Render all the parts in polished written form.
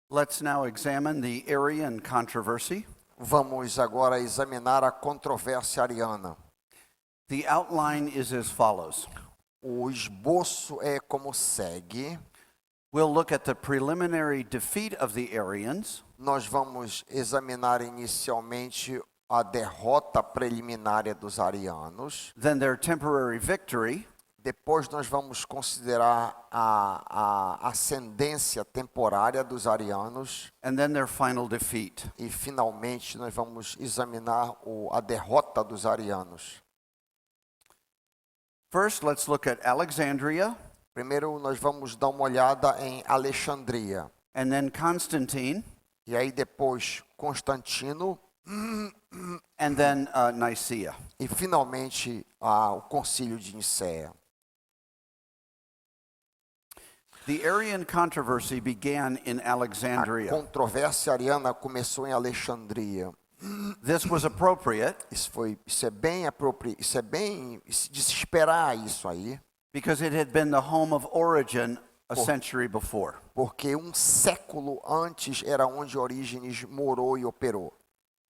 Let's now examine the Arian controversy. Vamos agora examinar a controvérsia ariana. The outline is as follows. O esboço é como segue. We'll look at the preliminary defeat of the Arians. Nós vamos examinar inicialmente a derrota preliminar dos arianos. Then their temporary victory. Depois nós vamos considerar a ascendência temporária dos arianos. And then their final defeat. E finalmente nós vamos examinar a derrota dos arianos. First, let's look at Alexandria. Primeiro nós vamos dar uma olhada em Alexandria. And then Constantine. E aí depois Constantino. And then Nicaea. E finalmente o concílio de Nicéia. The Arian controversy began in Alexandria. A controvérsia ariana começou em Alexandria. This was appropriate Isso é bem apropriado, isso é bem de se esperar isso aí, because it had been the home of Origen a century before. porque um século antes era onde Orígenes morou e operou.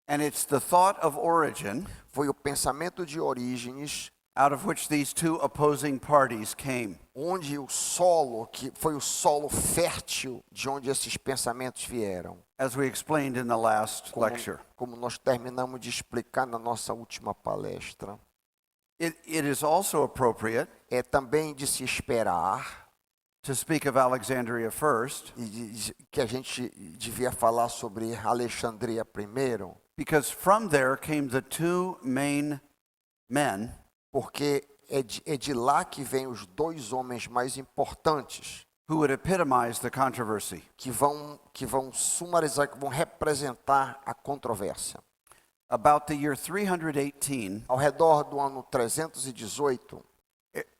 And it's the thought of Origen Foi o pensamento de Orígenes out of which these two opposing parties came. onde o solo, que foi o solo fértil de onde esses pensamentos vieram. As we explained in the last lecture. Como nós terminamos de explicar na nossa última palestra. It is also appropriate É também de se esperar to speak of Alexandria first, que a gente devia falar sobre Alexandria primeiro, because from there came the two main men porque é de lá que vêm os dois homens mais importantes who would epitomize the controversy. que vão sumarizar, que vão representar a controvérsia. About the year 318, Ao redor do ano 318,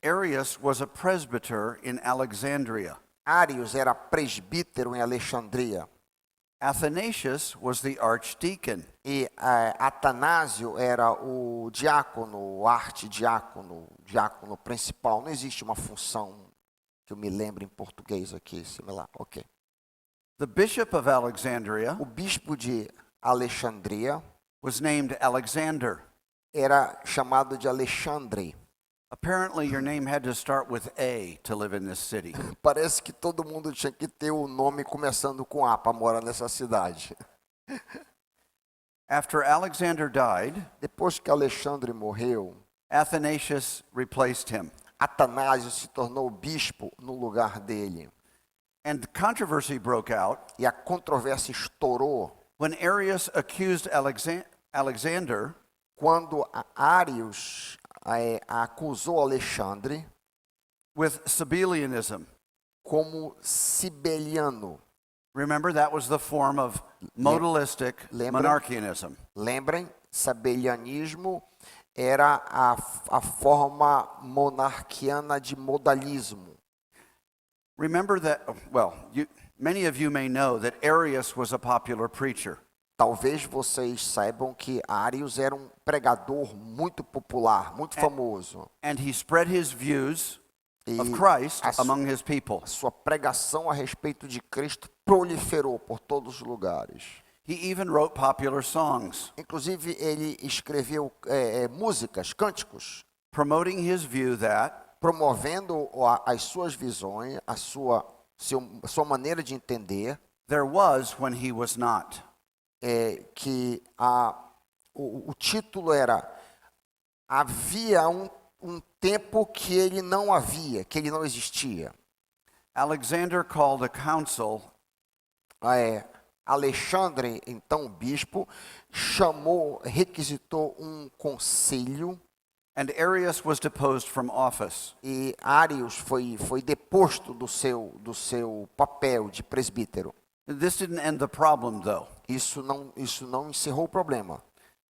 Arius was a presbyter in Alexandria. Arius era presbítero em Alexandria Athanasius was the archdeacon. e Atanásio era o diácono, o arquidiácono, o diácono principal. Não existe uma função que eu me lembre em português aqui, similar. Ok. The bishop of Alexandria O bispo de Alexandria was named Alexander. era chamado de Alexandre. Apparently your name had to start with A to live in this city. Parece que todo mundo tinha que ter o nome começando com A para morar nessa cidade. After Alexander died, Depois que Alexandre morreu, Athanasius replaced him. Atanásio se tornou bispo no lugar dele. And controversy broke out E a controvérsia estourou when Arius accused Alexander quando Arius acusou Alexandre with Sabellianism. como sibeliano. Remember, that was the form of modalistic Lembra? monarchianism. Lembrem, sabelianismo era a forma monarquiana de modalismo. Remember that, well, many of you may know that Arius was a popular preacher. Talvez vocês saibam que Arius era um pregador muito popular, muito famoso. And he spread his views E of Christ a among his people. sua pregação a respeito de Cristo proliferou por todos os lugares. He even wrote popular songs Inclusive, ele escreveu músicas, cânticos, promoting his view that promovendo as suas visões, a sua maneira de entender, there was when he was not. que o título era Havia um tempo que ele não havia, que ele não existia. Alexander called a council Alexandre, então o bispo, requisitou um concílio and Arius was deposed from office. e Arius foi deposto do seu papel de presbítero. This didn't end the problem, though, Isso não encerrou o problema.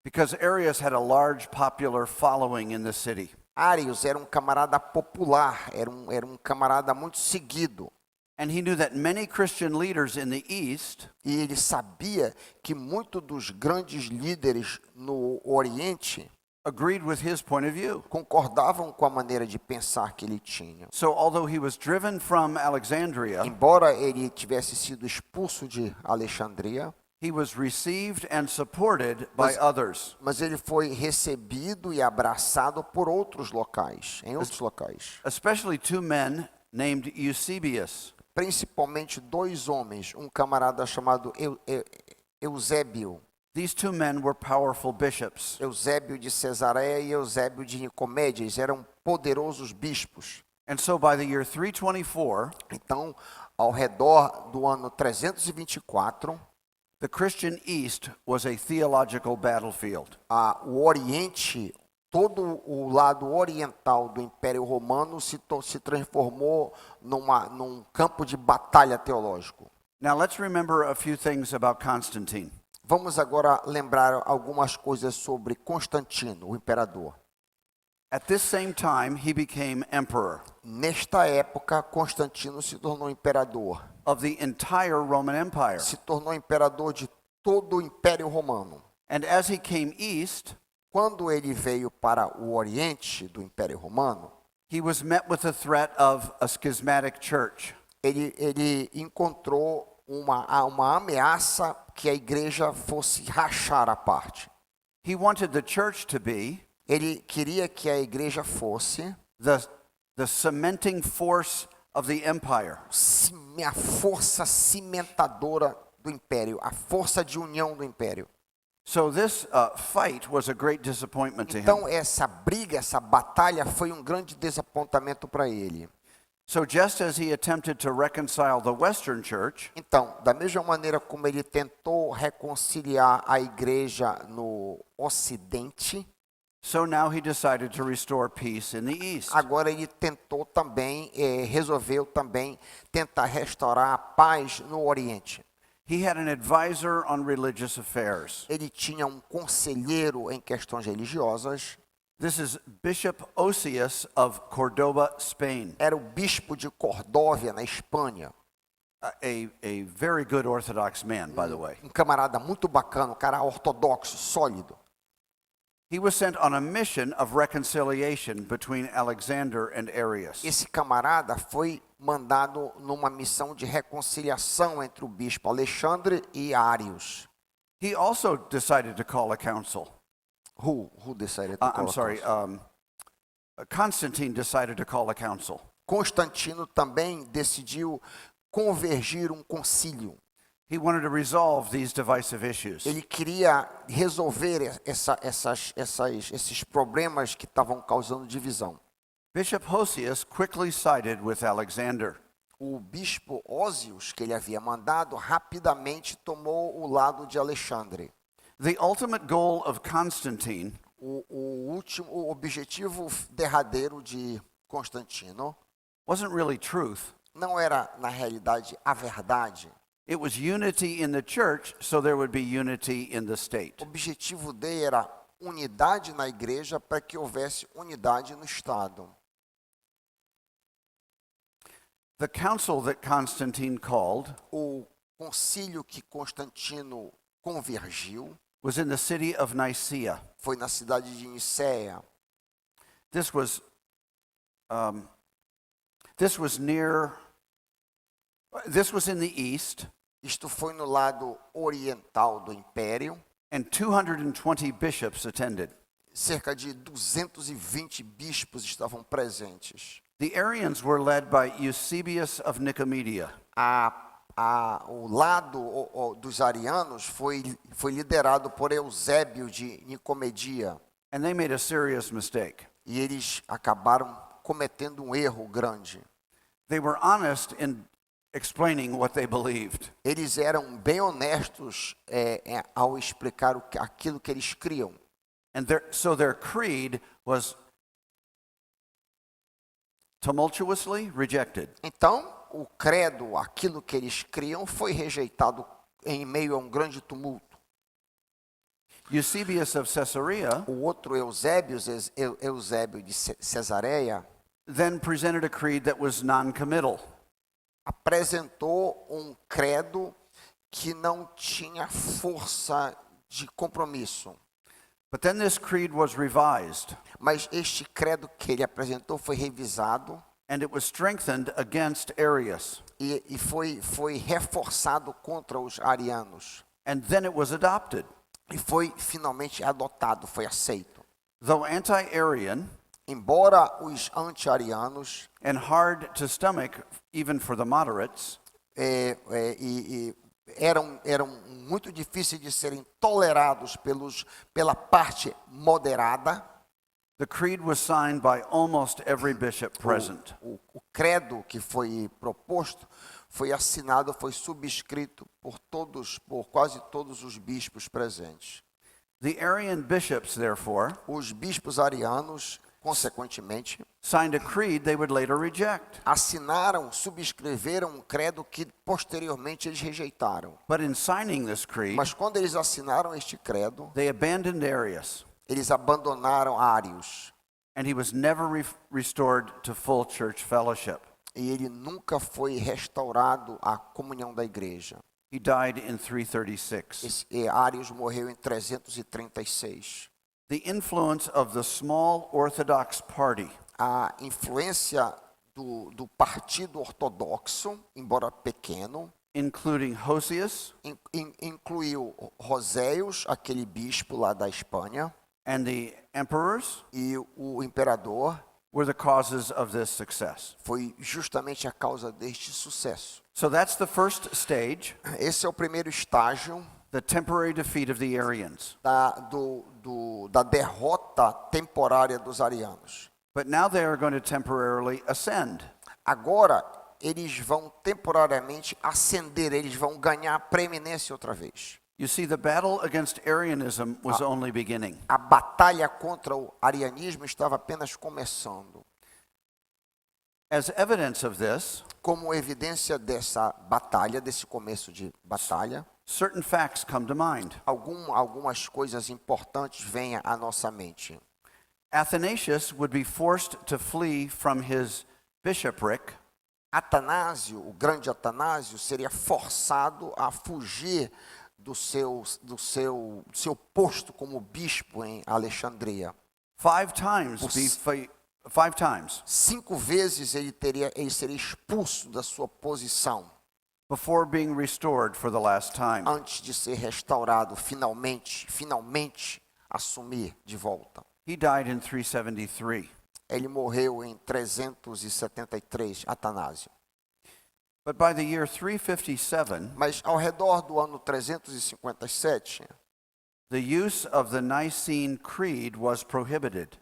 because Arius had a large popular following in the city. Arius era um camarada popular, era um camarada muito seguido. And he knew that many Christian leaders in the East E ele sabia que muitos dos grandes líderes no Oriente agreed with his point of view. concordavam com a maneira de pensar que ele tinha. So although he was driven from Alexandria, Embora ele tivesse sido expulso de Alexandria, he was received and supported by others. mas ele foi recebido e abraçado por outros locais, em outros locais. Especially two men named Eusebius. Principalmente dois homens, um camarada chamado Eusébio. These two men were powerful bishops. Eusébio de Cesareia e Eusébio de Nicomédias eram poderosos bispos. And so by the year 324, Então, ao redor do ano 324, the Christian East was a theological battlefield. o Oriente, todo o lado oriental do Império Romano se transformou num campo de batalha teológico. Now let's remember a few things about Constantine. Vamos agora lembrar algumas coisas sobre Constantino, o imperador. At this same time, he became emperor Nesta época, Constantino se tornou imperador. of the entire Roman Empire. Se tornou imperador de todo o Império Romano. And as he came east, Quando ele veio para o Oriente do Império Romano, he was met with the threat of a schismatic church. ele encontrou uma ameaça que a igreja fosse rachar a parte. He wanted the church to be Ele queria que a igreja fosse the cementing force of the empire. a força cimentadora do império, a força de união do império. So this fight was a great disappointment to him. Então essa briga, essa batalha foi um grande desapontamento para ele. So just as he attempted to reconcile the Western church, Então, da mesma maneira como ele tentou reconciliar a igreja no Ocidente, so now he decided to restore peace in the East. agora ele tentou também, resolveu também tentar restaurar a paz no Oriente. He had an advisor on religious affairs. Ele tinha um conselheiro em questões religiosas. This is Bishop Osius of Cordoba, Spain, Era o bispo de Cordóvia, na Espanha. a very good Orthodox man, by the way. Um camarada muito bacana, um cara ortodoxo, sólido. He was sent on a mission of reconciliation between Alexander and Arius. Esse camarada foi mandado numa missão de reconciliação entre o bispo Alexandre e Arius. He also decided to call a council. Who decided to call I'm a sorry, council? Constantine decided to call a council. Constantino também decidiu convergir um concílio. He wanted to resolve these divisive issues. Ele queria resolver esses problemas que estavam causando divisão. Bishop Hosius quickly sided with Alexander. O bispo Ósios, que ele havia mandado, rapidamente tomou o lado de Alexandre. The ultimate goal of Constantine O objetivo derradeiro de Constantino wasn't really truth. não era, na realidade, a verdade. It was unity in the church, so there would be unity in the O state. objetivo dele era unidade na igreja para que houvesse unidade no Estado. The council that Constantine called O concílio que Constantino convergiu was in the city of Nicaea. foi na cidade de Nicéia. This was in the east, Isto foi no lado oriental do império. and 220 bishops attended. Cerca de 220 bispos estavam presentes. The Arians were led by Eusebius of Nicomedia. O lado dos arianos foi liderado por Eusébio de Nicomedia. And they made a serious mistake. E eles acabaram cometendo um erro grande. They were honest in explaining what they believed. Eles eram bem honestos ao explicar aquilo que eles criam. And so their creed was tumultuously rejected. Então, o credo, aquilo que eles criam, foi rejeitado em meio a um grande tumulto. Eusebius of Caesarea O outro Eusébio de Cesareia, then presented a creed that was non-committal. apresentou um credo que não tinha força de compromisso. But then this creed was revised, Mas este credo que ele apresentou foi revisado and it was strengthened against Arius. e foi reforçado contra os arianos. And then it was adopted. E foi finalmente adotado, foi aceito. Though anti-Arian Embora os anti-arianos and hard to stomach even for the moderates, eram muito difíceis de serem tolerados pela parte moderada, the creed was signed by almost every bishop present. o credo que foi proposto foi assinado, foi subscrito por quase todos os bispos presentes. The Arian bishops, therefore, Os bispos arianos, consequentemente, signed a creed they would later reject. subscreveram um credo que posteriormente eles rejeitaram. But in signing this creed, Mas quando eles assinaram este credo, they abandoned Arius, eles abandonaram Ários. and he was never restored to full church fellowship. E ele nunca foi restaurado à comunhão da igreja. He died in 336. Ários morreu em 336. The influence of the small Orthodox party A influência do partido ortodoxo, embora pequeno, including Hosius incluiu Roséios, aquele bispo lá da Espanha, and the emperors, e o imperador, were the causes of this success. foi justamente a causa deste sucesso. So that's the first stage, Esse é o primeiro estágio the temporary defeat of the Arians. da derrota temporária dos arianos. But now they are going to temporarily ascend. Agora, eles vão temporariamente ascender, eles vão ganhar preeminência outra vez. You see, the battle against Arianism was only beginning. A batalha contra o arianismo estava apenas começando. As evidence of this, Como evidência dessa batalha, desse começo de batalha, certain facts come to mind. algumas coisas importantes vêm à nossa mente. Athanasius would be forced to flee from his bishopric Atanásio, o grande Atanásio, seria forçado a fugir do seu posto como bispo em Alexandria. 5 times 5 vezes ele seria expulso da sua posição before being restored for the last time. antes de ser restaurado, finalmente assumir de volta. He died in 373. Ele morreu em 373, Atanásio. But by the year 357, Mas ao redor do ano 357, the use of the Nicene Creed was prohibited.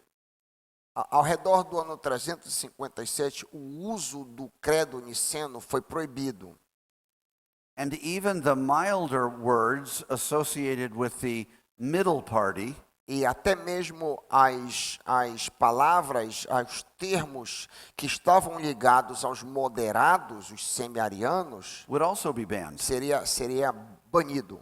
ao redor do ano 357, o uso do credo niceno foi proibido. And even the milder words associated with the middle party E até mesmo as palavras, os termos que estavam ligados aos moderados, os semi-arianos, would also be banned. seria banido.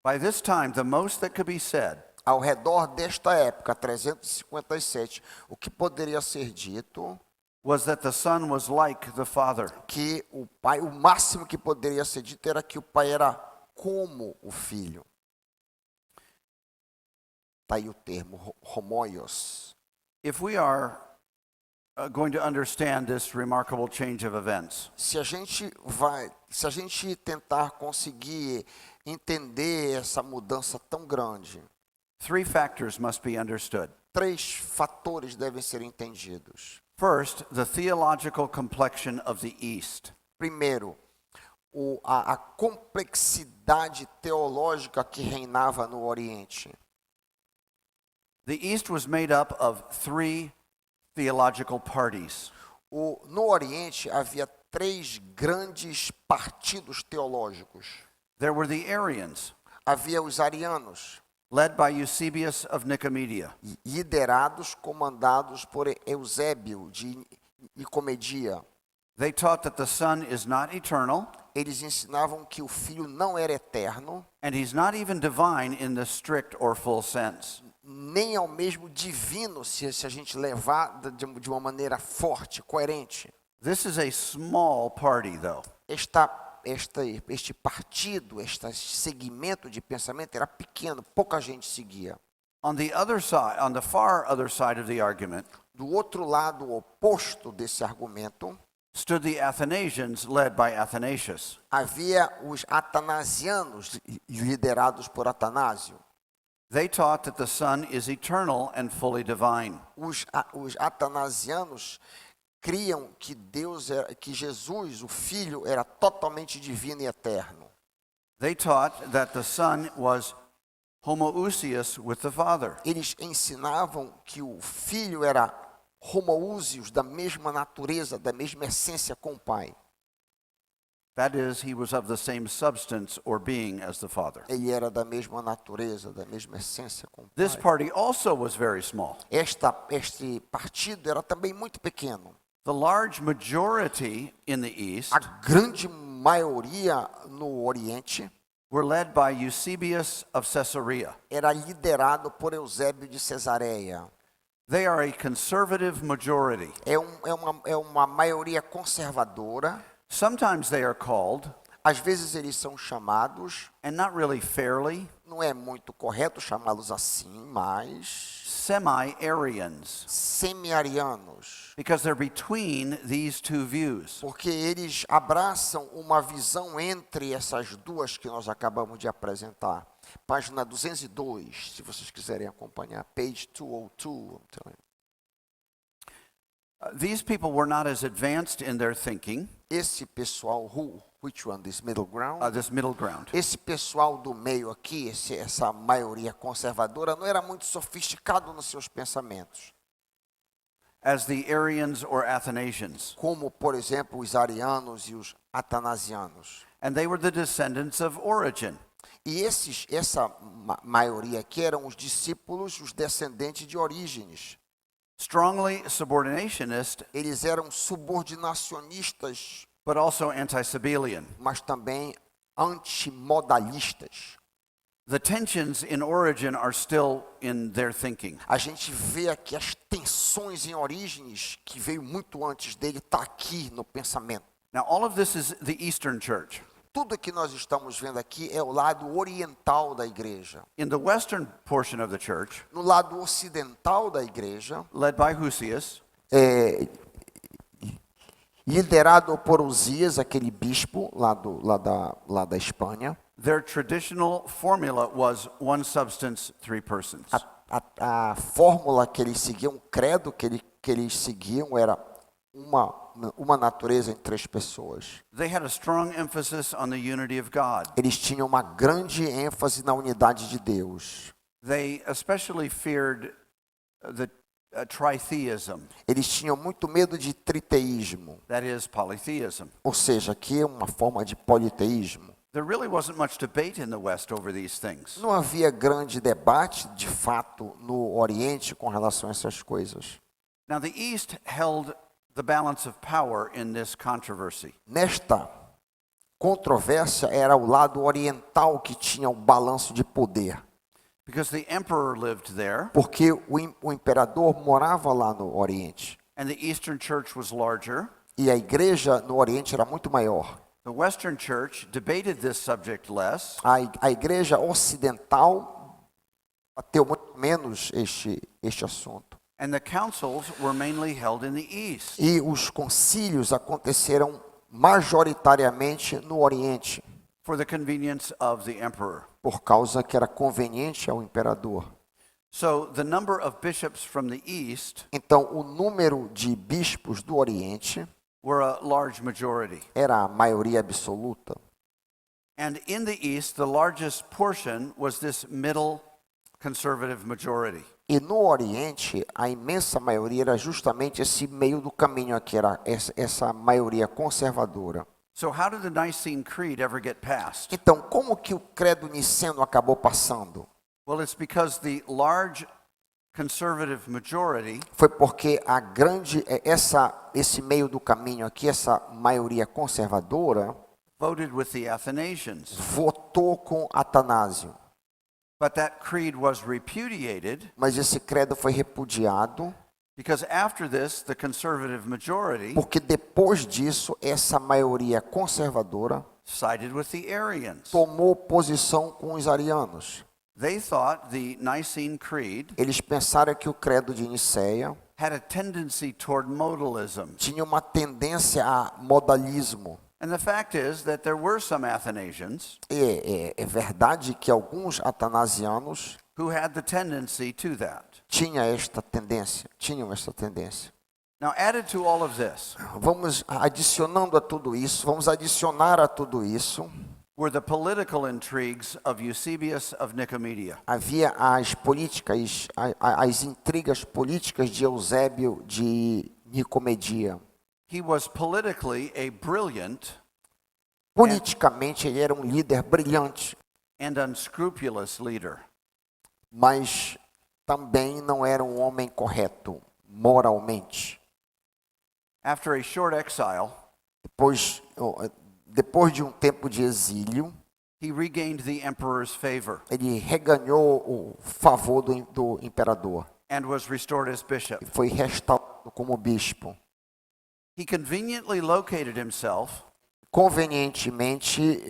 By this time, the most that could be said Ao redor desta época, 357, o que poderia ser dito, was that the Son was like the Father. que o máximo que poderia ser dito era que o pai era como o filho. Está aí o termo, homoios. If we are going to understand this remarkable change of events, Se a gente tentar conseguir entender essa mudança tão grande, 3 factors must be understood. 3 fatores devem ser entendidos. First, the theological complexion of the East. Primeiro, a complexidade teológica que reinava no Oriente. The East was made up of 3 theological parties. No Oriente havia 3 grandes partidos teológicos. There were the Arians, Havia os arianos, led by Eusebius of Nicomedia. liderados, comandados por Eusébio de Nicomedia. They taught that the Son is not eternal, Eles ensinavam que o Filho não era eterno, and he's not even divine in the strict or full sense. nem ao mesmo divino, se a gente levar de uma maneira forte, coerente. This is a small party, though. este partido, este segmento de pensamento era pequeno, pouca gente seguia. On the other side, on the far other side of the argument, Do outro lado oposto desse argumento, stood the Athanasians led by Athanasius. havia os atanasianos, liderados por Atanásio. They taught that the Son is eternal and fully divine. Os atanasianos criam que que Jesus, o Filho, era totalmente divino e eterno. They taught that the Son was homoousios with the Father. Eles ensinavam que o Filho era homoúsios, da mesma natureza, da mesma essência com o Pai. That is, he was of the same substance or being as the Father. Ele era da mesma natureza, da mesma essência com o This Pai. party also was very small. Este partido era também muito pequeno. The large majority in the East A grande maioria no Oriente were led by Eusebius of Caesarea. era liderado por Eusébio de Cesareia. They are a conservative majority. É uma maioria conservadora. Sometimes they are called, Às vezes eles são chamados, and not really fairly, não é muito correto chamá-los assim, mas semi-Arians, semi-arianos, because they're between these two views. porque eles abraçam uma visão entre essas duas que nós acabamos de apresentar. Página 202, se vocês quiserem acompanhar, page 202. I'm telling you. These people were not as advanced in their thinking, Esse pessoal, which one, this middle ground? this middle ground. Esse pessoal do meio aqui, essa maioria conservadora, não era muito sofisticado nos seus pensamentos. As the Arians or Athanasians. Como, por exemplo, os arianos e os atanasianos. And they were the descendants of Origen. E essa maioria aqui eram os discípulos, os descendentes de Orígenes. Strongly subordinationist, Eles eram subordinacionistas, but also anti-Sabellian. mas também antimodalistas. The tensions in Origen are still in their thinking. A gente vê aqui as tensões em Orígenes, que veio muito antes dele, está aqui no pensamento. Now, all of this is the Eastern Church. Tudo que nós estamos vendo aqui é o lado oriental da igreja. In the Western portion of the church, No lado ocidental da igreja, led by Husius, liderado por Uzias, aquele bispo lá da Espanha, their traditional formula was one substance, three persons. a fórmula que eles seguiam, o credo que eles seguiam era uma natureza em três pessoas. They had a strong emphasis on the unity of God. Eles tinham uma grande ênfase na unidade de Deus. They especially feared the tritheism, Eles tinham muito medo de triteísmo, that is, polytheism. ou seja, aqui é uma forma de politeísmo. There really wasn't much debate in the West over these things. Não havia grande debate, de fato, no Oriente com relação a essas coisas. Now, the East held the balance of power in this controversy. Nesta controvérsia era o lado oriental que tinha o balanço de poder, Because the emperor lived there, porque o imperador morava lá no Oriente. and the Eastern Church was larger. E a igreja no Oriente era muito maior. The Western Church debated this subject less, A igreja ocidental bateu muito menos este assunto. and the councils were mainly held in the East. E os concílios aconteceram majoritariamente no Oriente, For the convenience of the emperor. por causa que era conveniente ao imperador. So the number of bishops from the East Então, o número de bispos do Oriente were a large majority. era a maioria absoluta. And in the East, the largest portion was this middle conservative majority. E no Oriente, a imensa maioria era justamente esse meio do caminho aqui, era essa maioria conservadora. So how did the Nicene Creed ever get passed? Então, como que o credo niceno acabou passando? Well, it's because the large conservative majority Foi porque esse meio do caminho aqui, essa maioria conservadora, voted with the Athanasians. votou com Atanásio. But that creed was repudiated Mas esse credo foi repudiado, because after this, the conservative majority porque depois disso, essa maioria conservadora sided with the Arians. tomou posição com os arianos. They thought the Nicene Creed Eles pensaram que o credo de Nicéia had a tendency toward modalism. tinha uma tendência a modalismo. And the fact is that there were some Athanasians É verdade que alguns atanasianos who had the tendency to that. tinham esta tendência. Now, added to all of this Vamos adicionando a tudo isso, vamos adicionar a tudo isso. were the political intrigues of Eusebius of Nicomedia. Havia as intrigas políticas de Eusébio de Nicomedia. He was politically a brilliant Politicamente ele era um líder brilhante, and unscrupulous leader. mas também não era um homem correto moralmente. After a short exile, Depois de um tempo de exílio, he regained the emperor's favor ele reganhou o favor do imperador and was restored as bishop. e foi restaurado como bispo. He conveniently located himself Convenientemente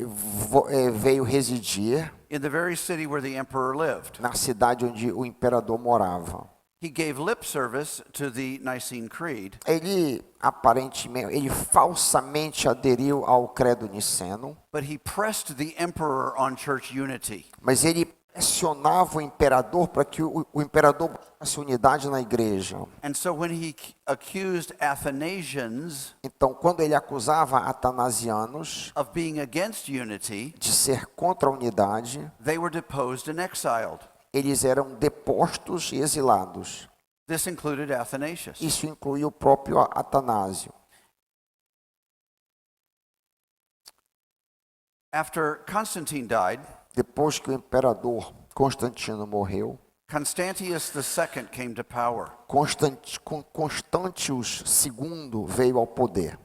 veio residir in the very city where the emperor lived. na cidade onde o imperador morava. He gave lip service to the Nicene Creed, Ele falsamente aderiu ao credo niceno, but he pressed the emperor on church unity. mas ele pressionava o imperador para que o imperador buscasse unidade na igreja. And so when he accused Athanasians Então, quando ele acusava atanasianos of being against unity, de ser contra a unidade, they were deposed and exiled. eles eram depostos e exilados. This included Athanasius. Isso incluía o próprio Atanásio. After Constantine died, Depois que o imperador Constantino morreu, Constantius II came to power, Constantius II veio ao poder.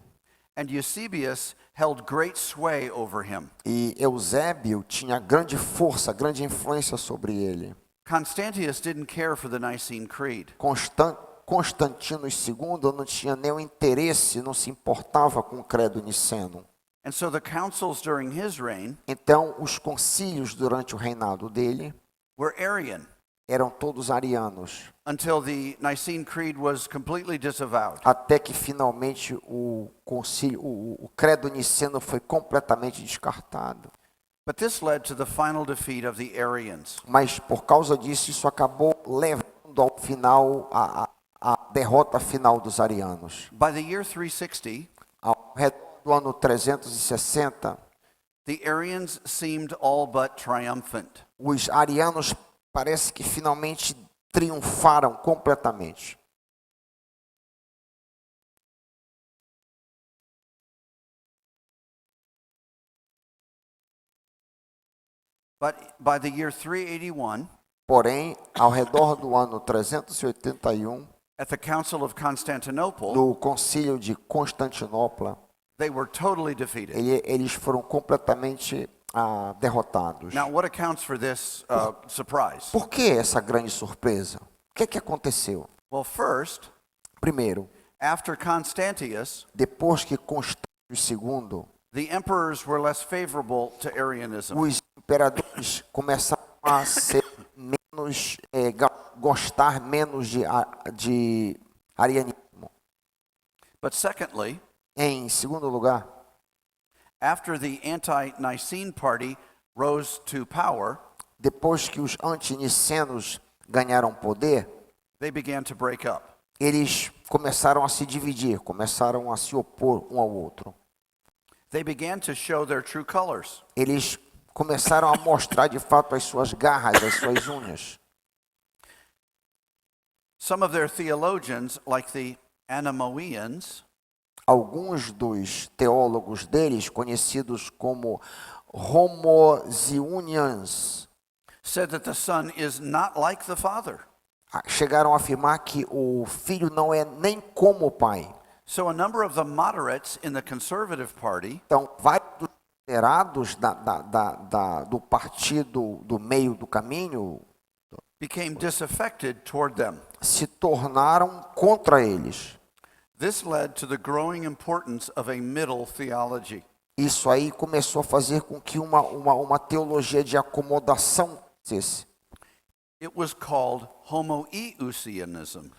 and Eusebius held great sway over him. E Eusébio tinha grande força, grande influência sobre ele. Constantius didn't care for the Nicene Creed. Constantino II não tinha nenhum interesse, não se importava com o credo niceno. And so the councils during his reign Então, os concílios durante o reinado dele were Arian eram todos arianos, until the Nicene Creed was completely disavowed. até que finalmente o credo niceno foi completamente descartado. But this led to the final defeat of the Arians. Mas por causa disso, isso acabou levando ao final a derrota final dos arianos. By the year 360, Ao redor do ano 360, the Arians seemed all but triumphant. os arianos parece que finalmente triunfaram completamente. But by the year 381, Porém, ao redor do ano 381, at the Council of Constantinople, no concílio de Constantinopla, they were totally defeated. eles foram completamente derrotados. Now, what accounts for this surprise? Por que essa grande surpresa? O que aconteceu? Well, first, Primeiro, after Constantius, depois que Constantino II, the emperors were less favorable to Arianism. os imperadores começaram a ser menos, gostar menos de arianismo. But secondly, Em segundo lugar, after the anti-Nicene party rose to power, depois que os antinicenos ganharam poder, they began to break up. eles começaram a se dividir, começaram a se opor um ao outro. They began to show their true colors. Eles começaram a mostrar de fato as suas garras, as suas unhas. Some of their theologians, like the Anomoeans, Alguns dos teólogos deles, conhecidos como Homoziunians, said that the son is not like the father. chegaram a afirmar que o filho não é nem como o pai. So a number of the moderates in the conservative party Então, vários dos liderados do partido do meio do caminho became disaffected toward them. se tornaram contra eles. This led to the growing importance of a middle theology. Isso aí começou a fazer com que uma teologia de acomodação crescesse. It was called homoiousianism.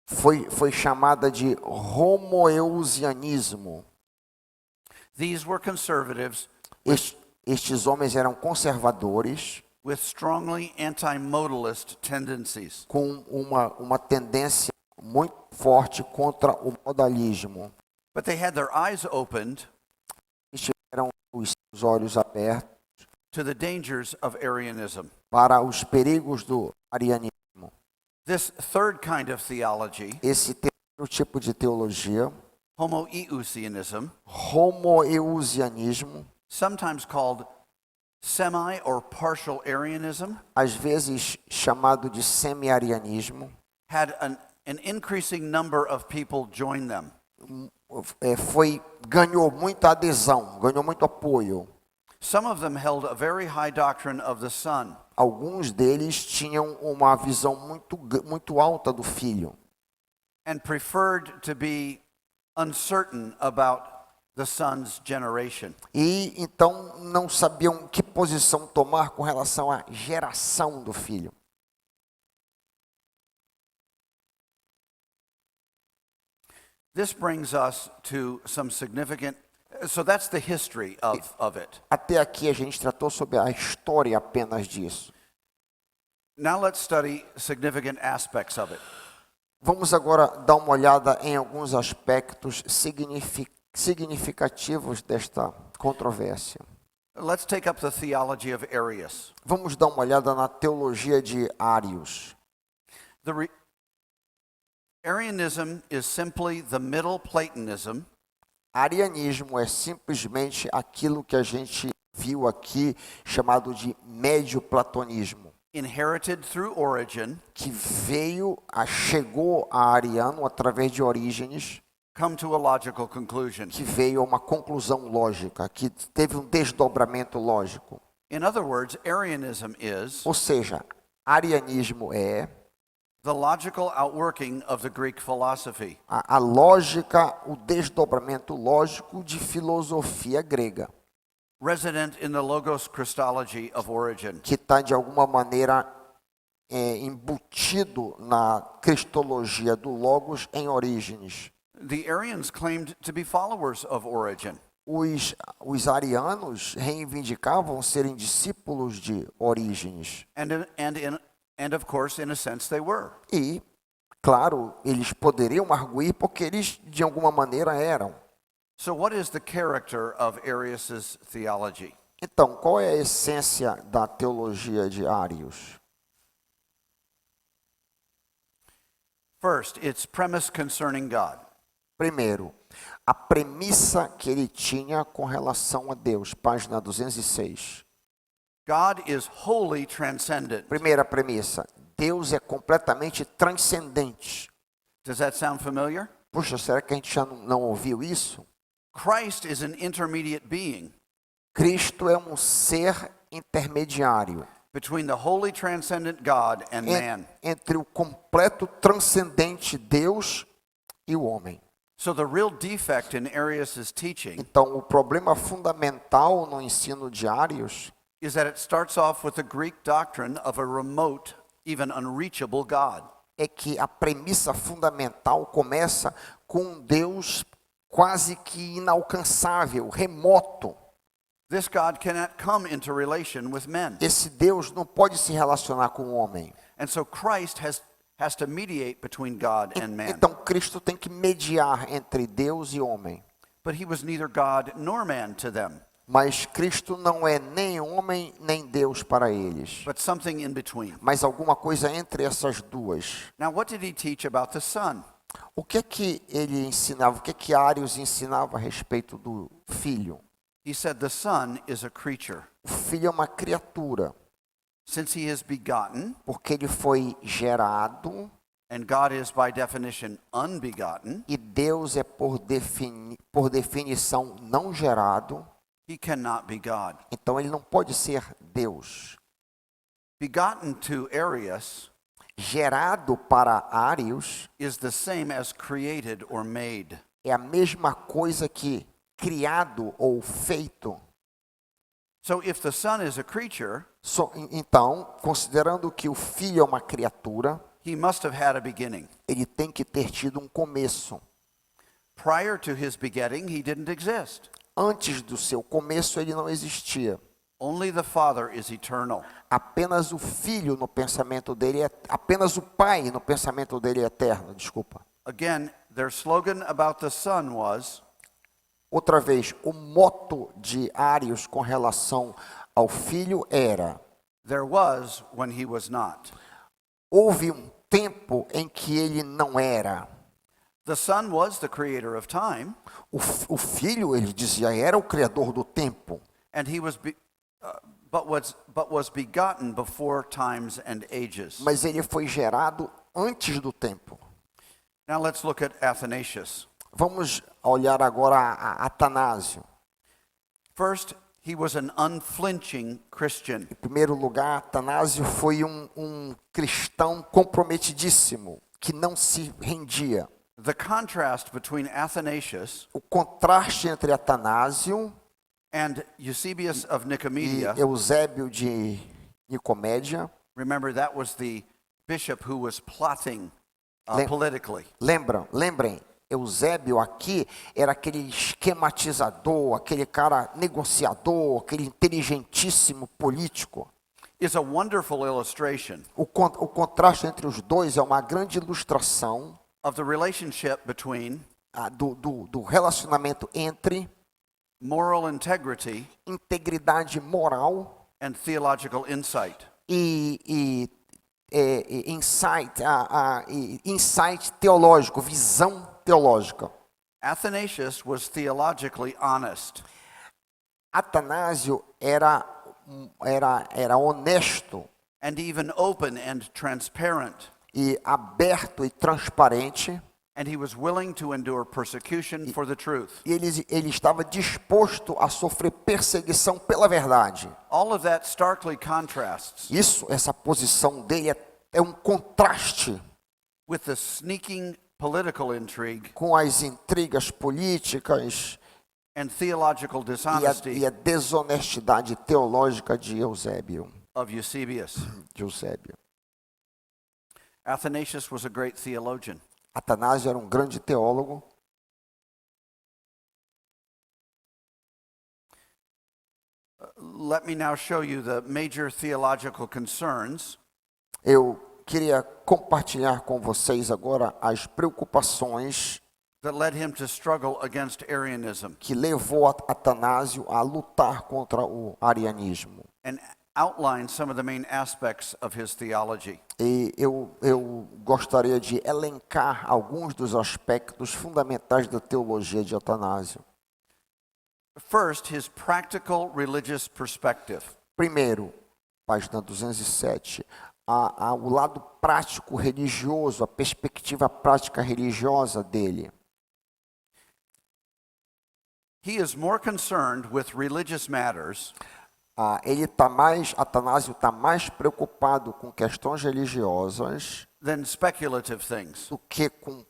Foi chamada de homoeusianismo. These were conservatives Estes homens eram conservadores, with strongly anti-modalist tendencies. com uma tendência muito forte contra o modalismo. But they had their eyes opened Eles tiveram os seus olhos abertos to the dangers of Arianism. para os perigos do arianismo. This third kind of theology, Esse terceiro tipo de teologia, homoiousianism, homoeusianismo, sometimes called semi or partial Arianism, às vezes chamado de semi-arianismo, had an increasing number of people join them. ganhou muita adesão, ganhou muito apoio. Some of them held a very high doctrine of the Son, Alguns deles tinham uma visão muito alta do Filho and preferred to be uncertain about the Son's generation. e então não sabiam que posição tomar com relação à geração do Filho. This brings us to some significant, so that's the history of it. Até aqui a gente tratou sobre a história apenas disso. Now let's study significant aspects of it. Vamos agora dar uma olhada em alguns aspectos significativos desta controvérsia. Let's take up the theology of Arius. Vamos dar uma olhada na teologia de Arius. Arianism is simply the Middle Platonism Arianismo é simplesmente aquilo que a gente viu aqui chamado de médio platonismo, inherited through Origen, que chegou a Ariano através de Orígenes, come to a logical conclusion. que veio a uma conclusão lógica, que teve um desdobramento lógico. In other words, Arianism is Ou seja, arianismo é the logical outworking of the Greek philosophy. a lógica, o desdobramento lógico de filosofia grega, Resident in the Logos Christology of Origen. que está de alguma maneira embutido na cristologia do Logos em Orígenes. The Arians claimed to be followers of Origen. Os arianos reivindicavam serem discípulos de Orígenes. And of course, in a sense, they were. E, claro, eles poderiam arguir porque eles, de alguma maneira, eram. So what is the character of Arius' theology? Então, qual é a essência da teologia de Arius? First, its premise concerning God. Primeiro, a premissa que ele tinha com relação a Deus, página 206. God is wholly transcendent. Primeira premissa, Deus é completamente transcendente. Does that sound familiar? Puxa, será que a gente já não ouviu isso? Christ is an intermediate being Cristo é um ser intermediário between the wholly transcendent God and man. entre o completo transcendente Deus e o homem. So the real defect in Arius' teaching Então, o problema fundamental no ensino de Arius is that it starts off with the Greek doctrine of a remote, even unreachable God. é que a premissa fundamental começa com um Deus quase que inalcançável, remoto. This God cannot come into relation with men. Esse Deus não pode se relacionar com o homem. And so Christ has to mediate between God and man. Então, Cristo tem que mediar entre Deus e homem. But he was neither God nor man to them, Mas Cristo não é nem homem nem Deus para eles, but something in between. mas alguma coisa entre essas duas. Now, what did he teach about the Son? O que é que ele ensinava? O que é que Arius ensinava a respeito do filho? He said the Son is a creature. O filho é uma criatura, Since he is begotten, porque ele foi gerado and God is by definition unbegotten, e Deus é por definição não gerado, he cannot be God. então ele não pode ser Deus. Begotten to Arius Gerado para Arius is the same as created or made. é a mesma coisa que criado ou feito. So if the Son is a creature, Então, considerando que o Filho é uma criatura, he must have had a beginning. ele tem que ter tido um começo. Prior to his begetting, he didn't exist. Antes do seu começo, ele não existia. Only the Father is eternal. Apenas o Filho no pensamento dele apenas o Pai no pensamento dele é eterno, desculpa. Again, their slogan about the Son was, Outra vez, o moto de Arius com relação ao Filho era: there was when he was not. houve um tempo em que ele não era. The Son was the creator of time, O Filho, ele dizia, era o criador do tempo. and he was but was begotten before times and ages. Mas ele foi gerado antes do tempo. Now let's look at Athanasius. Vamos olhar agora a Atanásio. First, he was an unflinching Christian. Em primeiro lugar, Atanásio foi um cristão comprometidíssimo, que não se rendia. The contrast between Athanasius O contraste entre Atanásio and Eusebius of e Nicomedia, Eusébio de Nicomédia, remember that was the bishop who was plotting Lem- politically. lembrem, Eusébio aqui era aquele esquematizador, aquele cara negociador, aquele inteligentíssimo político. Is a wonderful illustration O contraste entre os dois é uma grande ilustração of the relationship between do relacionamento entre moral integrity integridade moral and theological insight. e insight teológico, visão teológica. Athanasius was theologically honest. Atanásio era honesto And even open and transparent. e aberto e transparente, And he was willing to endure persecution for the truth. e ele estava disposto a sofrer perseguição pela verdade. All of that starkly contrasts Essa posição dele é um contraste with the sneaking political intrigue com as intrigas políticas and theological dishonesty e a desonestidade teológica de Eusébio. of Eusebius. Athanasius was a great theologian. Atanásio era um grande teólogo. Let me now show you the major theological concerns Eu queria compartilhar com vocês agora as preocupações that led him to struggle against Arianism que levou Atanásio a lutar contra o arianismo. and outline some of the main aspects of his theology. E eu gostaria de elencar alguns dos aspectos fundamentais da teologia de Atanásio. First, his practical religious perspective. Primeiro, página 207, o lado prático religioso, a perspectiva prática religiosa dele. He is more concerned with religious matters Atanásio está mais preocupado com questões religiosas than speculative things. do que com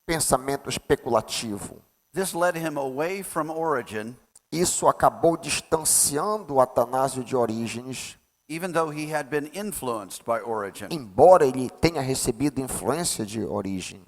pensamento especulativo. This led him away from Origen, Isso acabou distanciando Atanásio de Orígenes, even though he had been influenced by Origen. embora ele tenha recebido influência de Orígenes.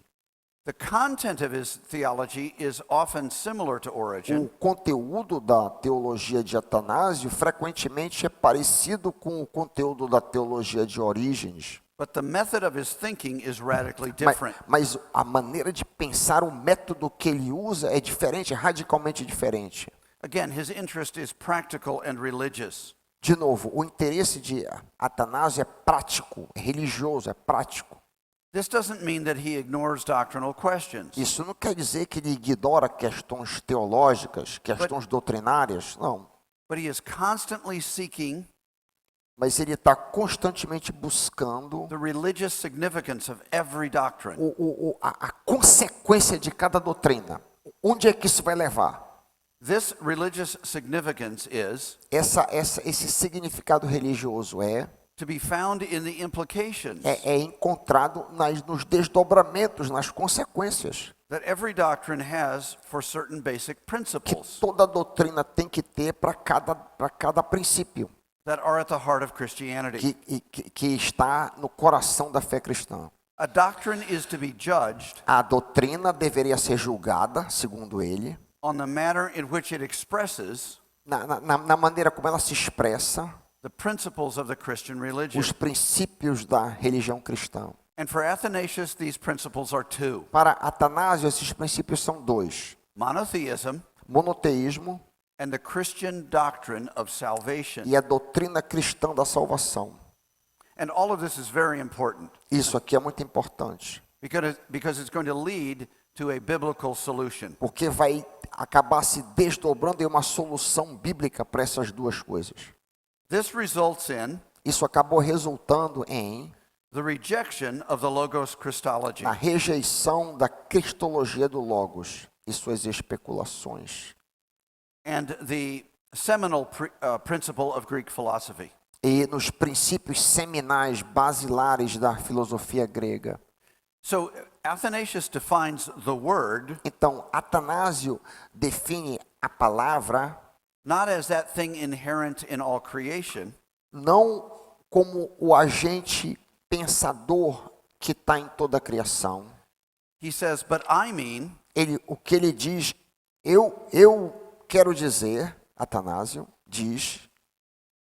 The content of his theology is often similar to O Origen, conteúdo da teologia de Atanásio frequentemente é parecido com o conteúdo da teologia de Orígenes. but the method of his thinking is radically different. Mas a maneira de pensar, o método que ele usa é diferente, é radicalmente diferente. Again, his interest is practical and religious. De novo, o interesse de Atanásio é prático, é religioso, é prático. This doesn't mean that he ignores doctrinal questions. Isso não quer dizer que ele ignora questões teológicas, questões doutrinárias, não. But he is constantly seeking Mas ele está constantemente buscando the religious significance of every doctrine. a consequência de cada doutrina. Onde é que isso vai levar? This religious significance is Esse significado religioso to be found in the implications é encontrado nos desdobramentos, nas consequências. that every doctrine has for certain basic que principles toda doutrina tem que ter para cada princípio that are at the heart of Christianity. que está no coração da fé cristã. A doctrine is to be judged A doutrina deveria ser julgada, segundo ele, on the manner in which it expresses na maneira como ela se expressa, the principles of the Christian religion. os princípios da religião cristã. And for Athanasius, these principles are two: Para Atanásio, esses princípios são dois: monotheism monoteísmo and the Christian doctrine of salvation. e a doutrina cristã da salvação. And all of this is very important Isso aqui é muito importante, because it's going to lead to a biblical solution. porque vai acabar se desdobrando em uma solução bíblica para essas duas coisas. This results in Isso acabou resultando em the rejection of the Logos Christology. a rejeição da cristologia do Logos e suas especulações. And the seminal principle of Greek philosophy. E nos princípios seminais, basilares da filosofia grega. So Athanasius defines the word Então, Atanásio define a palavra not as that thing inherent in all creation, não como o agente pensador que está em toda a criação. he says, but I mean O que ele diz, eu quero dizer, Atanásio diz,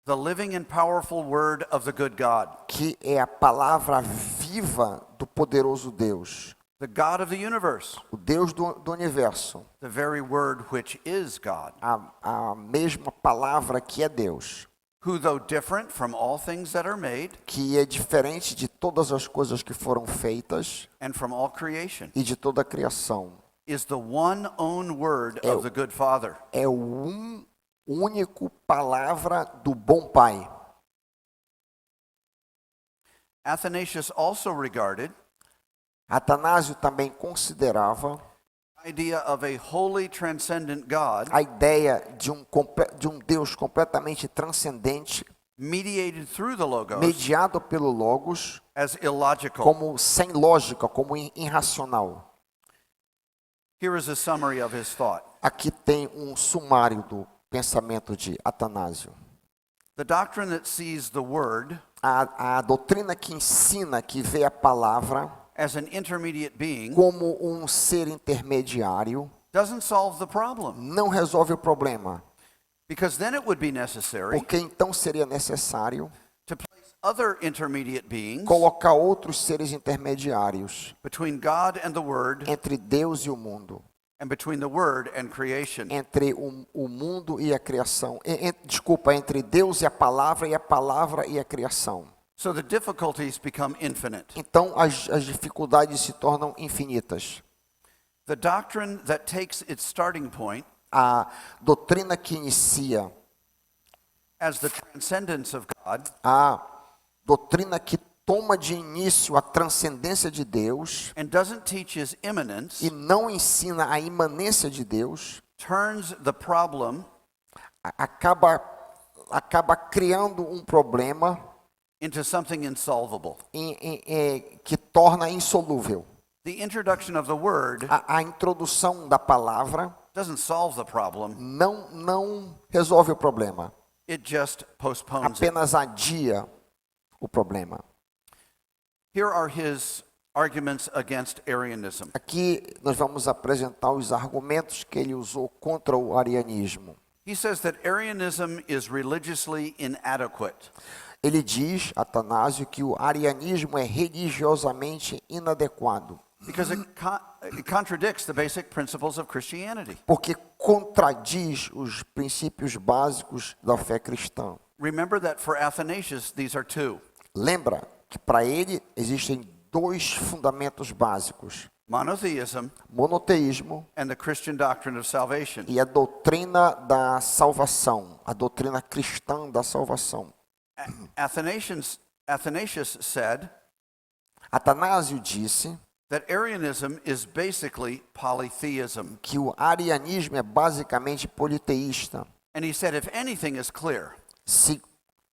the living and powerful word of the good God, que é a palavra viva do poderoso Deus, the God of the universe, o Deus do universo, the very word which is God, a mesma palavra que é Deus, who, though different from all things that are made que é diferente de todas as coisas que foram feitas and from all creation, e de toda a criação, is the one own word of the good Father. é o único palavra do bom Pai. Athanasius also regarded Atanásio também considerava the idea of a holy transcendent God a ideia de um Deus completamente transcendente, mediated through the Logos mediado pelo Logos, as illogical. como sem lógica, como irracional. Here is a summary of his thought. Aqui tem um sumário do pensamento de Atanásio. The doctrine that sees the word A doutrina que ensina, que vê a palavra as an intermediate being como um ser intermediário, doesn't solve the problem, não resolve o problema, because then it would be necessary porque então seria necessário to place other intermediate beings colocar outros seres intermediários between God and the Word entre Deus e o mundo, and between the Word and creation. entre o mundo e a criação, entre Deus e a palavra e a criação. So the difficulties become infinite. Então as dificuldades se tornam infinitas. The doctrine that takes its starting point A doutrina que inicia, as the transcendence of God a doutrina que toma de início a transcendência de Deus and doesn't teach his immanence e não ensina a imanência de Deus, turns the problem acaba criando um problema into something insolvable. que torna insolúvel. The introduction of the Word A introdução da palavra doesn't solve the problem, não resolve o problema, it just postpones it. apenas adia o problema. Here are his arguments against Arianism. Aqui nós vamos apresentar os argumentos que ele usou contra o arianismo. He says that Arianism is religiously inadequate. Ele diz, Atanásio, que o arianismo é religiosamente inadequado, Because it contradicts the basic principles of Christianity. porque contradiz os princípios básicos da fé cristã. Remember that for Athanasius, these are two: Lembra que para ele existem dois fundamentos básicos: monotheism monoteísmo and the Christian doctrine of salvation. e a doutrina da salvação, a doutrina cristã da salvação. Athanasius said Atanásio disse that Arianism is basically polytheism. que o arianismo é basicamente politeísta. And he said if anything is clear, Se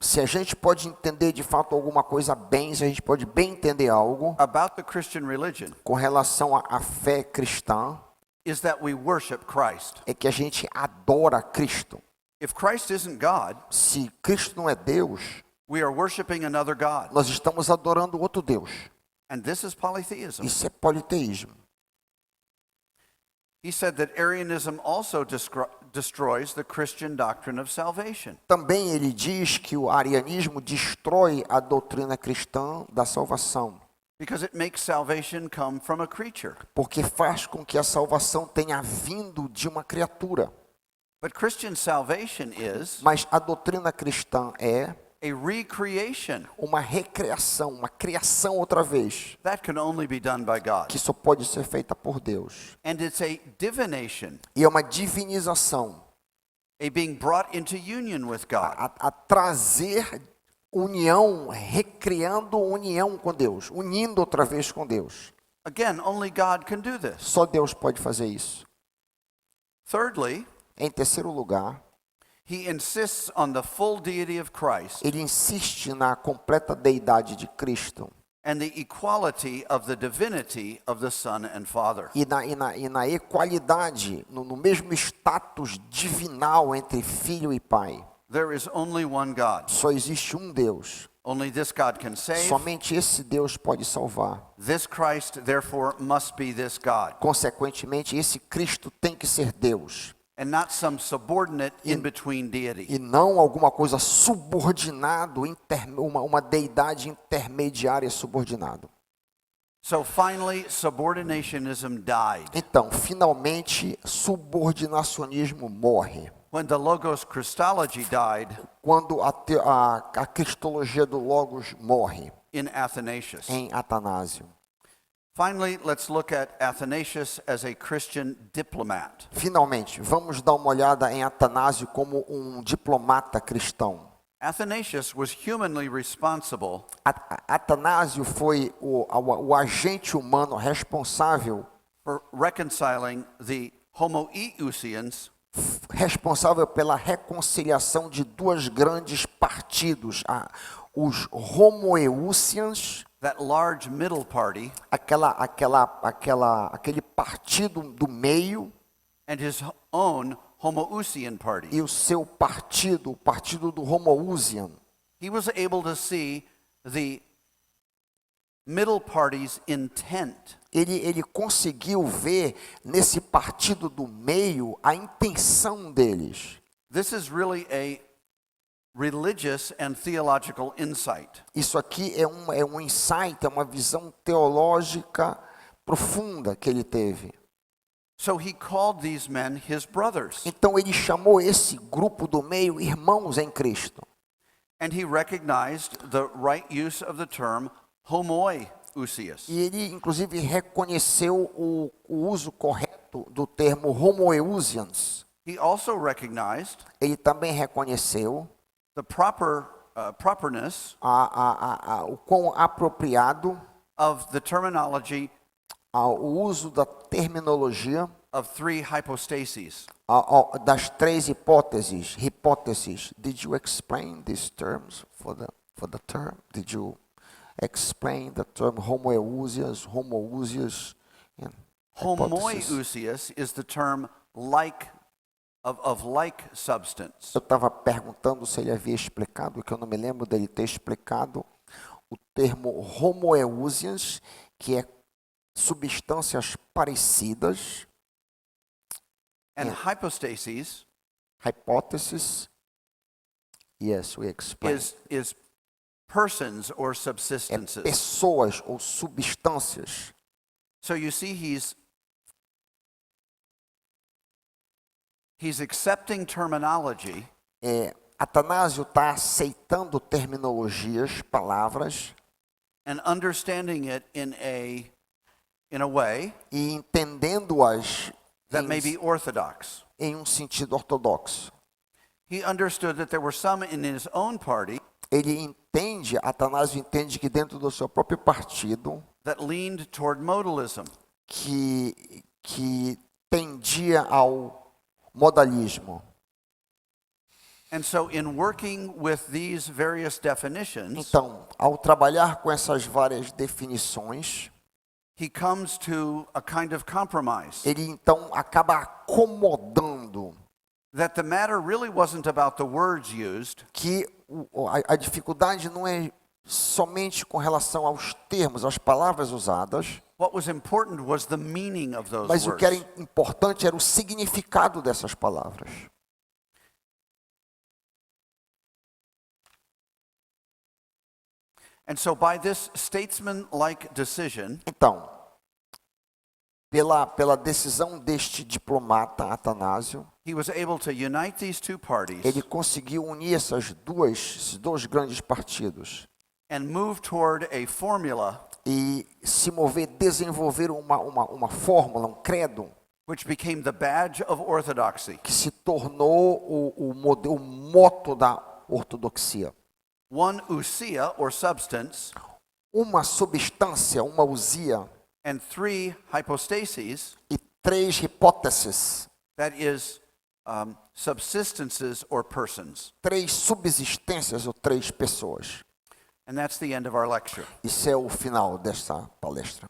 Se a gente pode entender de fato alguma coisa bem, se a gente pode bem entender algo about the Christian religion, com relação à fé cristã, is that we worship Christ. é que a gente adora Cristo. If Christ isn't God, Se Cristo não é Deus, we are worshiping another God. nós estamos adorando outro Deus. And this is polytheism. Isso é politeísmo. He said that Arianism also destroys the Christian doctrine of salvation. Também ele diz que o arianismo destrói a doutrina cristã da salvação, Because it makes salvation come from a creature. porque faz com que a salvação tenha vindo de uma criatura. But Christian salvation is Mas a doutrina cristã é a recreation. uma recriação, uma criação outra vez, That can only be done by God. que só pode ser feita por Deus. And it's a divination, E é uma divinização, a being brought into union with God. a trazer união, recriando união com Deus, unindo outra vez com Deus. Again, only God can do this. Só Deus pode fazer isso. Thirdly, Em terceiro lugar, he insists on the full deity of Christ ele insiste na completa deidade de Cristo and the equality of the divinity of the Son and Father. e na equalidade, no mesmo status divinal entre Filho e Pai. There is only one God. Só existe um Deus. Only this God can save. Somente esse Deus pode salvar. This Christ, therefore, must be this God, Consequentemente, esse Cristo tem que ser Deus and not some subordinate in-between deity. e não alguma coisa subordinado, uma deidade intermediária subordinado. So finally, subordinationism died. Então, finalmente, subordinacionismo morre. When the Logos Christology died Quando a cristologia do Logos morre in Athanasius. em Atanásio. Finally, let's look at Athanasius as a Christian diplomat. Finalmente, vamos dar uma olhada em Atanásio como um diplomata cristão. Athanasius was humanly responsible Atanásio foi o agente humano responsável for reconciling the Homoiousians responsável pela reconciliação de dois grandes partidos, os Homoiousians, that large middle party, aquele partido do meio, and his own Homoousian party. e o seu partido, o partido do Homoousian. He was able to see the middle party's intent. Ele conseguiu ver nesse partido do meio a intenção deles. This is really a religious and theological insight. Isso aqui é um insight, é uma visão teológica profunda que ele teve. So he called these men his brothers, Então ele chamou esse grupo do meio irmãos em Cristo. and he recognized the right use of the term homoiousios. E ele, inclusive, reconheceu o uso correto do termo homoiousians. He also recognized Ele também reconheceu the properness o quão apropriado of the terminology o uso da terminologia of three hypostases. das três hipóteses. Did you explain these terms for the term? Did you explain the term homoiousias, and hypothesis? Homoiousios is the term like of like substance. Eu estava perguntando se ele havia explicado, que eu não me lembro dele ter explicado, o termo homoiousias, que é substâncias parecidas, And hypostases hipóteses. Yes, we explain. is persons or É subsistences. pessoas ou substâncias. So you see he's accepting terminology Atanásio está aceitando terminologias, palavras, and understanding it in a way e entendendo-as that may be orthodox. em um sentido ortodoxo. He understood that there were some in his own party Atanásio entende que dentro do seu próprio partido, that leaned toward modalism. que tendia ao modalismo. And so, in working with these various definitions, Então, ao trabalhar com essas várias definições, he comes to a kind of compromise ele então acaba acomodando that the matter really wasn't about the words used, que a dificuldade não é somente com relação aos termos, às palavras usadas, what was important was the meaning of those mas o que era words. importante era o significado dessas palavras. And so, by this statesman-like decision, Então, pela decisão deste diplomata Atanásio, he was able to unite these two parties ele conseguiu unir esses dois grandes partidos and move toward a formula e se mover, desenvolver uma fórmula, um credo, which became the badge of orthodoxy. que se tornou o moto da ortodoxia. One ousia, or substance, Uma substância, uma usia, and three hypostases, e 3 hipóteses, that is, subsistences or persons. 3 subsistências ou 3 pessoas. And that's the end of our lecture. Isso é o final desta palestra.